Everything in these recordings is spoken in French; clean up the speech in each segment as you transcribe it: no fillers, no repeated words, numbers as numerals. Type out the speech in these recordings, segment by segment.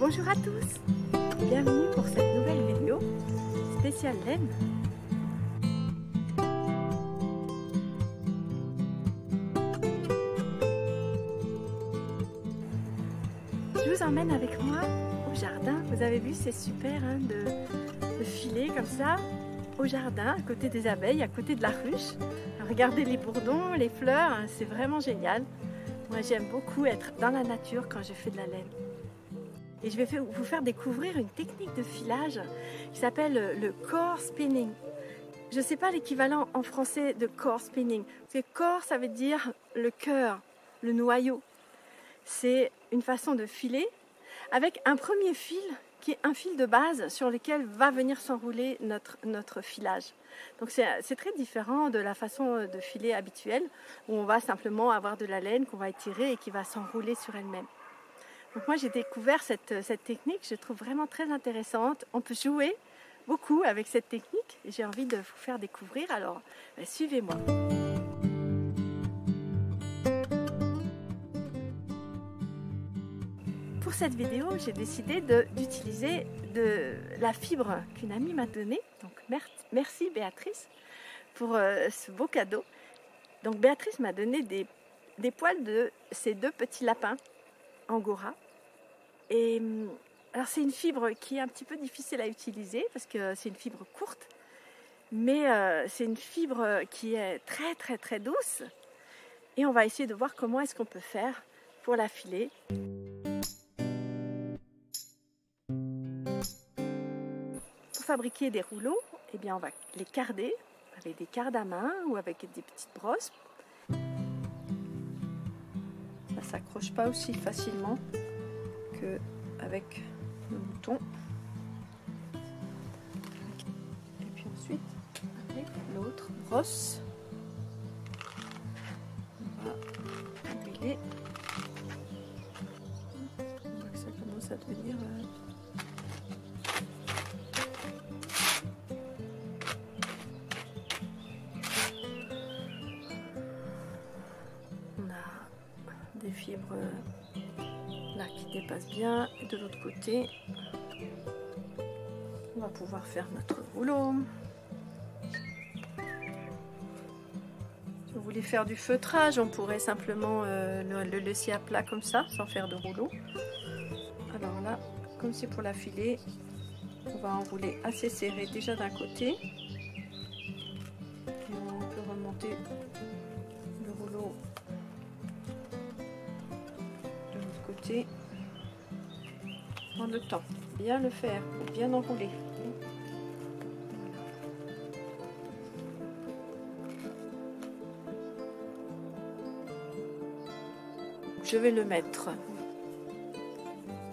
Bonjour à tous, bienvenue pour cette nouvelle vidéo spéciale laine. Je vous emmène avec moi au jardin. Vous avez vu, c'est super hein, de filer comme ça au jardin, à côté des abeilles, à côté de la ruche. Regardez les bourdons, les fleurs, hein, c'est vraiment génial. Moi j'aime beaucoup être dans la nature quand je fais de la laine. Et je vais vous faire découvrir une technique de filage qui s'appelle le core spinning. Je ne sais pas l'équivalent en français de core spinning. Parce que core, ça veut dire le cœur, le noyau. C'est une façon de filer avec un premier fil qui est un fil de base sur lequel va venir s'enrouler notre filage. Donc c'est très différent de la façon de filer habituelle où on va simplement avoir de la laine qu'on va étirer et qui va s'enrouler sur elle-même. Donc moi j'ai découvert cette technique, je trouve vraiment très intéressante. On peut jouer beaucoup avec cette technique et j'ai envie de vous faire découvrir, alors suivez-moi. Pour cette vidéo, j'ai décidé d'utiliser de la fibre qu'une amie m'a donnée. Donc merci Béatrice pour ce beau cadeau. Donc Béatrice m'a donné des poils de ces deux petits lapins angora. Et alors c'est une fibre qui est un petit peu difficile à utiliser parce que c'est une fibre courte, mais c'est une fibre qui est très très douce et on va essayer de voir comment est-ce qu'on peut faire pour la filer. Pour fabriquer des rouleaux, eh bien on va les carder avec des cardes à main ou avec des petites brosses. Ça s'accroche pas aussi facilement que avec le mouton. Et puis ensuite avec l'autre brosse on va huiler. On voit que ça commence à devenir on a des fibres là qui dépasse bien et de l'autre côté on va pouvoir faire notre rouleau. Si vous voulez faire du feutrage, on pourrait simplement le laisser à plat comme ça sans faire de rouleau. Alors là, comme c'est pour la filer, on va enrouler assez serré déjà d'un côté et on peut remonter le rouleau de l'autre côté. Prendre le temps, bien le faire, bien enrouler. Je vais le mettre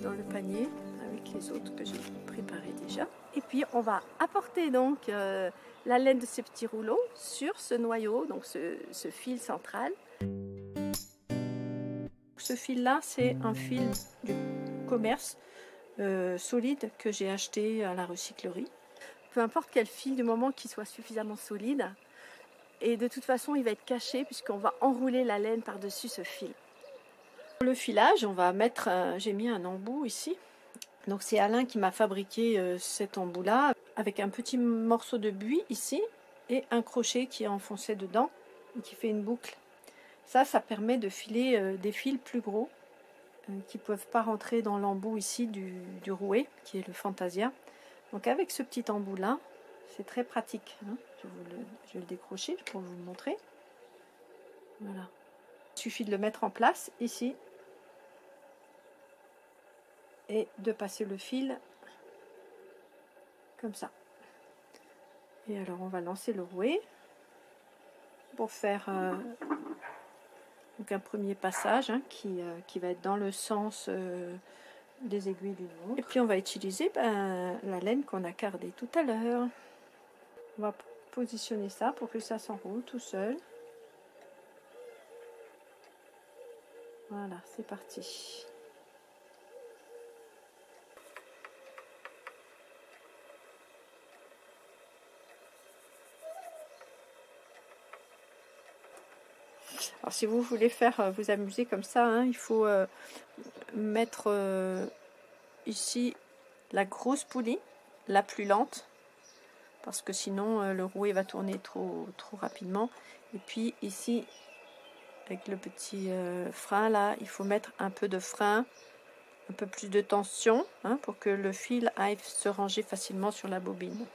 dans le panier avec les autres que j'ai préparés déjà. Et puis on va apporter donc la laine de ces petits rouleaux sur ce noyau, donc ce fil central. Ce fil-là, c'est un fil du commerce. Solide que j'ai acheté à la recyclerie. Peu importe quel fil, du moment qu'il soit suffisamment solide. Et de toute façon, il va être caché puisqu'on va enrouler la laine par-dessus ce fil. Pour le filage, on va mettre, j'ai mis un embout ici. Donc c'est Alain qui m'a fabriqué cet embout-là avec un petit morceau de buis ici et un crochet qui est enfoncé dedans et qui fait une boucle. Ça permet de filer des fils plus gros qui ne peuvent pas rentrer dans l'embout ici du rouet, qui est le Fantasia. Donc avec ce petit embout là, c'est très pratique. Hein. Je vais le décrocher pour vous le montrer. Voilà. Il suffit de le mettre en place ici et de passer le fil comme ça. Et alors on va lancer le rouet pour faire donc un premier passage hein, qui va être dans le sens des aiguilles d'une montre. Et puis on va utiliser la laine qu'on a cardée tout à l'heure. On va positionner ça pour que ça s'enroule tout seul. Voilà, c'est parti. Alors si vous voulez faire vous amuser comme ça, hein, il faut mettre ici la grosse poulie, la plus lente, parce que sinon le rouet va tourner trop rapidement. Et puis ici, avec le petit frein là, il faut mettre un peu de frein, un peu plus de tension, hein, pour que le fil aille se ranger facilement sur la bobine.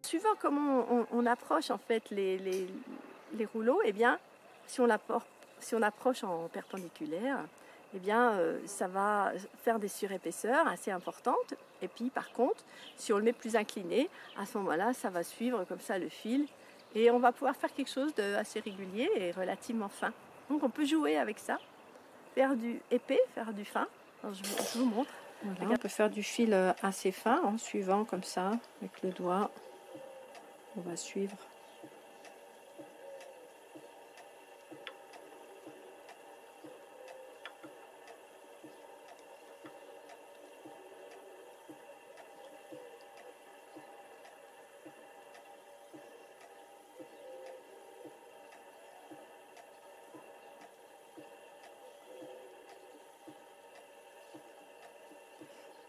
Suivant comment on approche en fait les rouleaux, eh bien, si on approche en perpendiculaire, eh bien, ça va faire des surépaisseurs assez importantes. Et puis, par contre, si on le met plus incliné, à ce moment-là, ça va suivre comme ça le fil. Et on va pouvoir faire quelque chose d'assez régulier et relativement fin. Donc, on peut jouer avec ça, faire du épais, faire du fin. Alors, je vous montre. Voilà, on peut faire du fil assez fin en suivant comme ça, avec le doigt. On va suivre.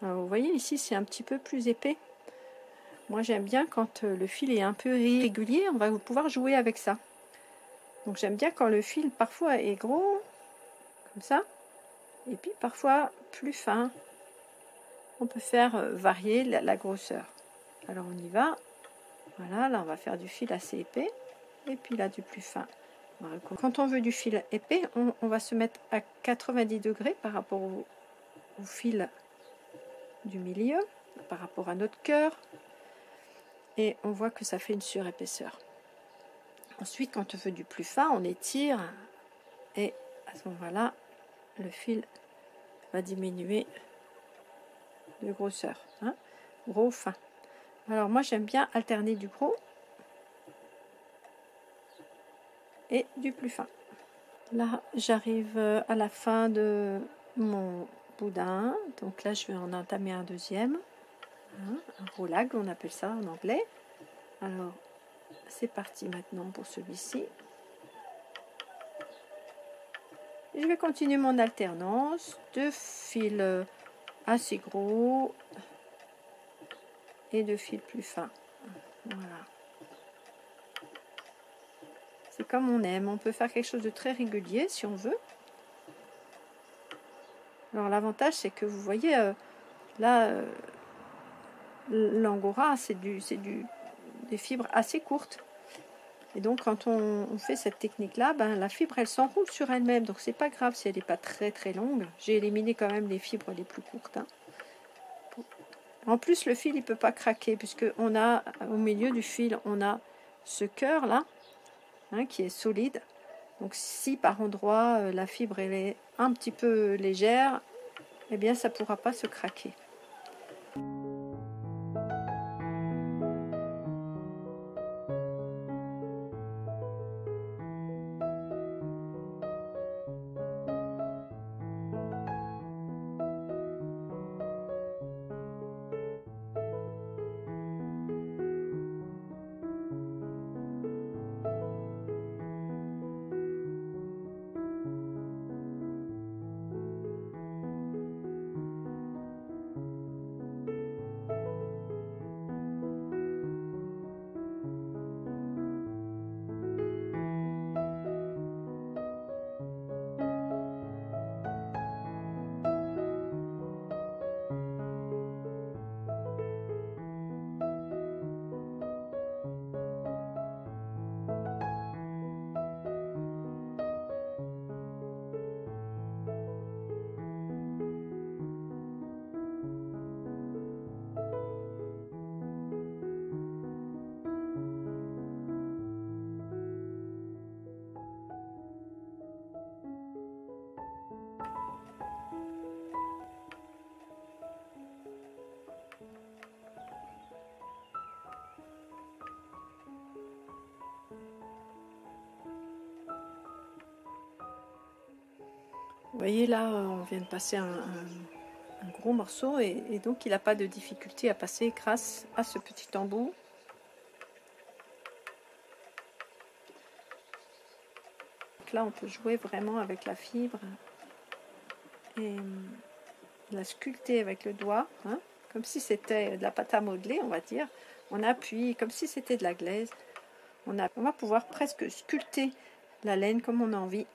Alors, vous voyez ici c'est un petit peu plus épais. Moi j'aime bien quand le fil est un peu irrégulier, on va pouvoir jouer avec ça. Donc j'aime bien quand le fil parfois est gros, comme ça, et puis parfois plus fin. On peut faire varier la grosseur. Alors on y va. Voilà, là on va faire du fil assez épais, et puis là du plus fin. Quand on veut du fil épais, on va se mettre à 90 degrés par rapport au fil du milieu, par rapport à notre cœur. Et on voit que ça fait une surépaisseur. Ensuite, quand on veut du plus fin, on étire et à ce moment-là, le fil va diminuer de grosseur. Hein, gros, fin. Alors moi, j'aime bien alterner du gros et du plus fin. Là, j'arrive à la fin de mon boudin. Donc là, je vais en entamer un deuxième. Hein, un rolag, on appelle ça en anglais. Alors, c'est parti maintenant pour celui-ci. Je vais continuer mon alternance de fils assez gros et de fils plus fins. Voilà. C'est comme on aime. On peut faire quelque chose de très régulier si on veut. Alors l'avantage, c'est que vous voyez, là, l'angora, c'est des fibres assez courtes. Et donc quand on fait cette technique là, ben, la fibre elle s'enroule sur elle-même, donc c'est pas grave si elle n'est pas très longue. J'ai éliminé quand même les fibres les plus courtes, hein. En plus le fil il peut pas craquer, puisque on a au milieu du fil on a ce cœur là, hein, qui est solide. Donc si par endroit la fibre elle est un petit peu légère, eh bien ça pourra pas se craquer. Vous voyez là, on vient de passer un gros morceau et donc il n'a pas de difficulté à passer grâce à ce petit embout. là, on peut jouer vraiment avec la fibre et la sculpter avec le doigt, hein, comme si c'était de la pâte à modeler, on va dire. On appuie comme si c'était de la glaise. On va pouvoir presque sculpter la laine comme on a envie.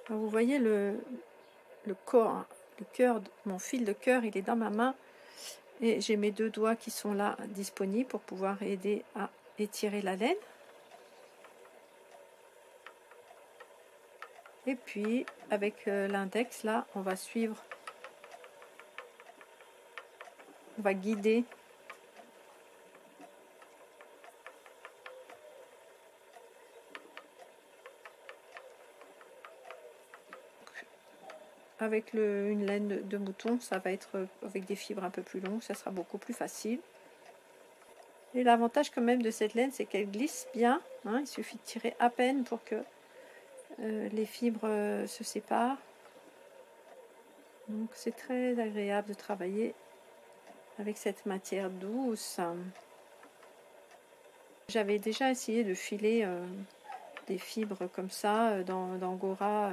Alors vous voyez le corps, le cœur, mon fil de cœur, il est dans ma main. Et j'ai mes deux doigts qui sont là disponibles pour pouvoir aider à étirer la laine. Et puis avec l'index là, on va suivre, on va guider avec une laine de mouton. Ça va être avec des fibres un peu plus longues, ça sera beaucoup plus facile. Et l'avantage quand même de cette laine, c'est qu'elle glisse bien, hein, il suffit de tirer à peine pour que les fibres se séparent. Donc c'est très agréable de travailler avec cette matière douce. J'avais déjà essayé de filer des fibres comme ça dans Gora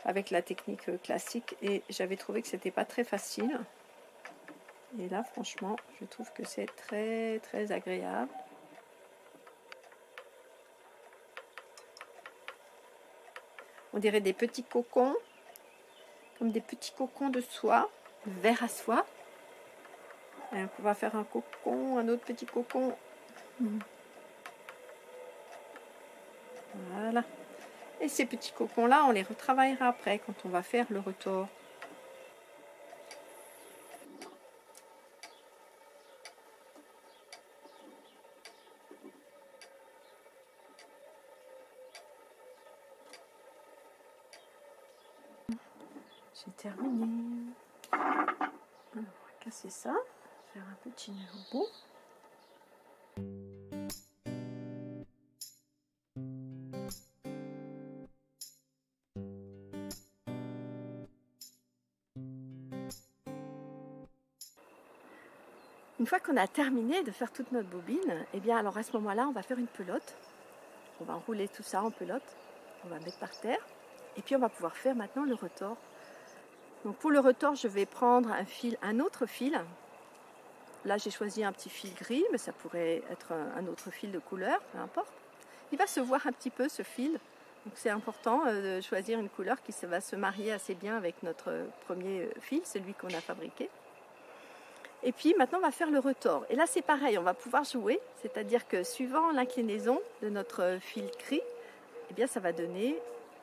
avec la technique classique et j'avais trouvé que c'était pas très facile. Et là franchement je trouve que c'est très agréable. On dirait des petits cocons, comme des petits cocons de soie, de verre à soie. Et on va faire un cocon, un autre petit cocon. Voilà. Et ces petits cocons là, on les retravaillera après quand on va faire le retors. J'ai terminé. Alors, on va casser ça, faire un petit nœud au bout. Une fois qu'on a terminé de faire toute notre bobine, et bien alors à ce moment-là, on va faire une pelote. On va enrouler tout ça en pelote, on va mettre par terre, et puis on va pouvoir faire maintenant le retors. Donc pour le retors, je vais prendre un autre fil. Là, j'ai choisi un petit fil gris, mais ça pourrait être un autre fil de couleur, peu importe. Il va se voir un petit peu ce fil, donc c'est important de choisir une couleur qui va se marier assez bien avec notre premier fil, celui qu'on a fabriqué. Et puis maintenant, on va faire le retors. Et là, c'est pareil, on va pouvoir jouer, c'est-à-dire que suivant l'inclinaison de notre fil gris, eh bien, ça va donner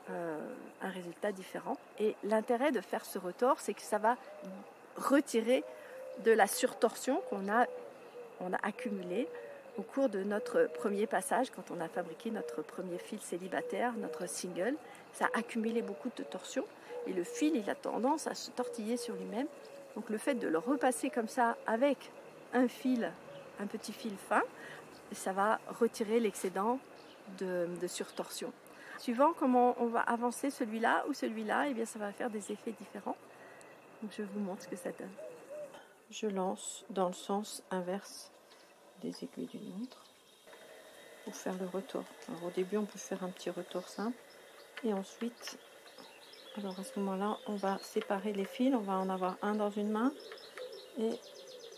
un résultat différent. Et l'intérêt de faire ce retors, c'est que ça va retirer de la surtorsion qu'on a accumulée au cours de notre premier passage, quand on a fabriqué notre premier fil célibataire, notre single. Ça a accumulé beaucoup de torsion et le fil, il a tendance à se tortiller sur lui-même. Donc le fait de le repasser comme ça avec un petit fil fin, ça va retirer l'excédent de surtorsion. Suivant comment on va avancer celui-là ou celui-là, eh bien ça va faire des effets différents. Donc je vous montre ce que ça donne. Je lance dans le sens inverse des aiguilles d'une montre pour faire le retors. Alors au début on peut faire un petit retors simple et ensuite, alors à ce moment-là on va séparer les fils, on va en avoir un dans une main et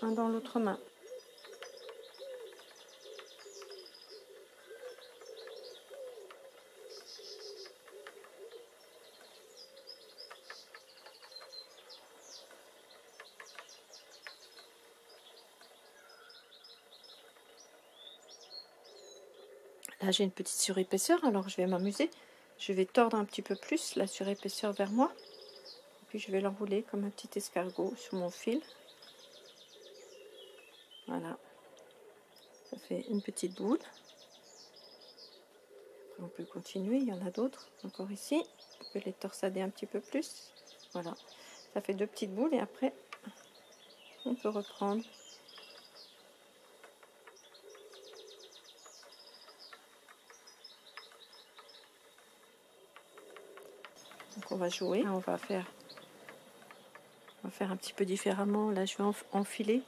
un dans l'autre main. Là j'ai une petite surépaisseur, alors je vais m'amuser. Je vais tordre un petit peu plus la surépaisseur vers moi. Et puis je vais l'enrouler comme un petit escargot sur mon fil. Voilà. Ça fait une petite boule. Après, on peut continuer, il y en a d'autres. Encore ici. On peut les torsader un petit peu plus. Voilà. Ça fait deux petites boules et après on peut reprendre. Donc on va jouer, on va faire un petit peu différemment. Là je vais empiler.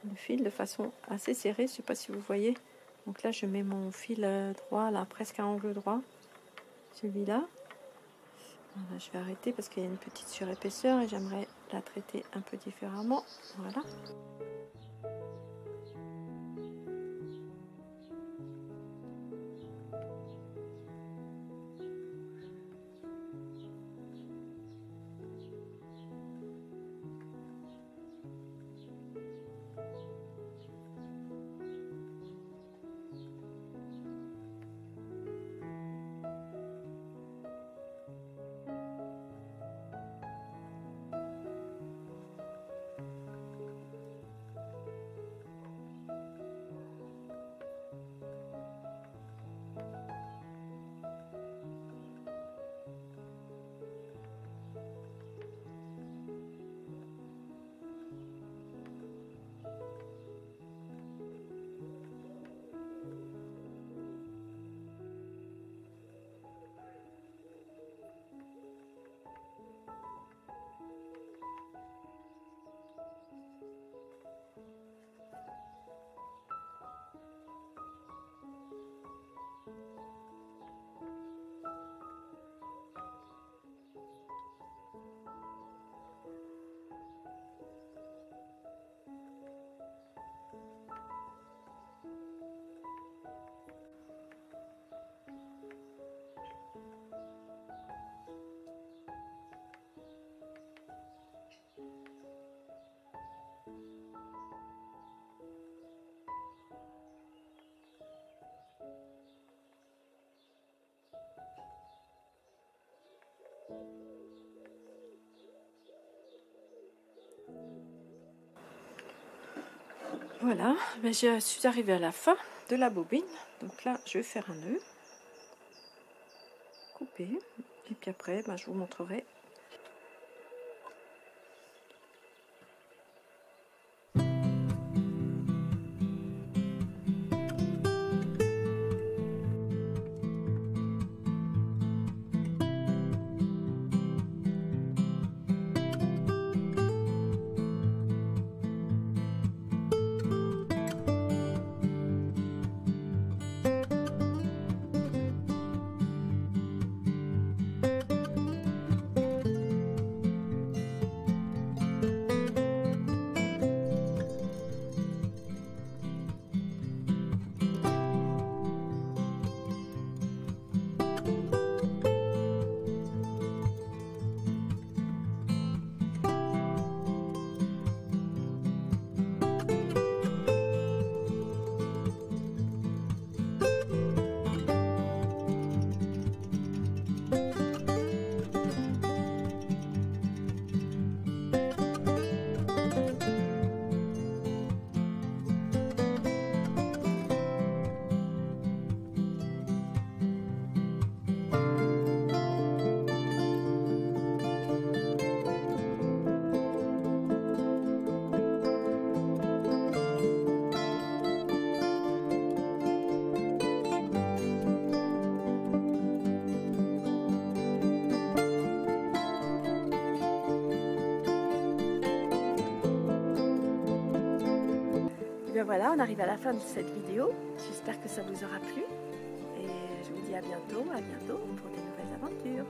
le fil de façon assez serrée, je ne sais pas si vous voyez. Donc là je mets mon fil droit, là presque à angle droit, celui-là. Voilà, je vais arrêter parce qu'il y a une petite surépaisseur et j'aimerais la traiter un peu différemment. Voilà. Voilà, ben je suis arrivée à la fin de la bobine. Donc là, je vais faire un nœud, couper, et puis après, ben, je vous montrerai. Bien voilà, on arrive à la fin de cette vidéo. J'espère que ça vous aura plu. Et je vous dis à bientôt pour des nouvelles aventures.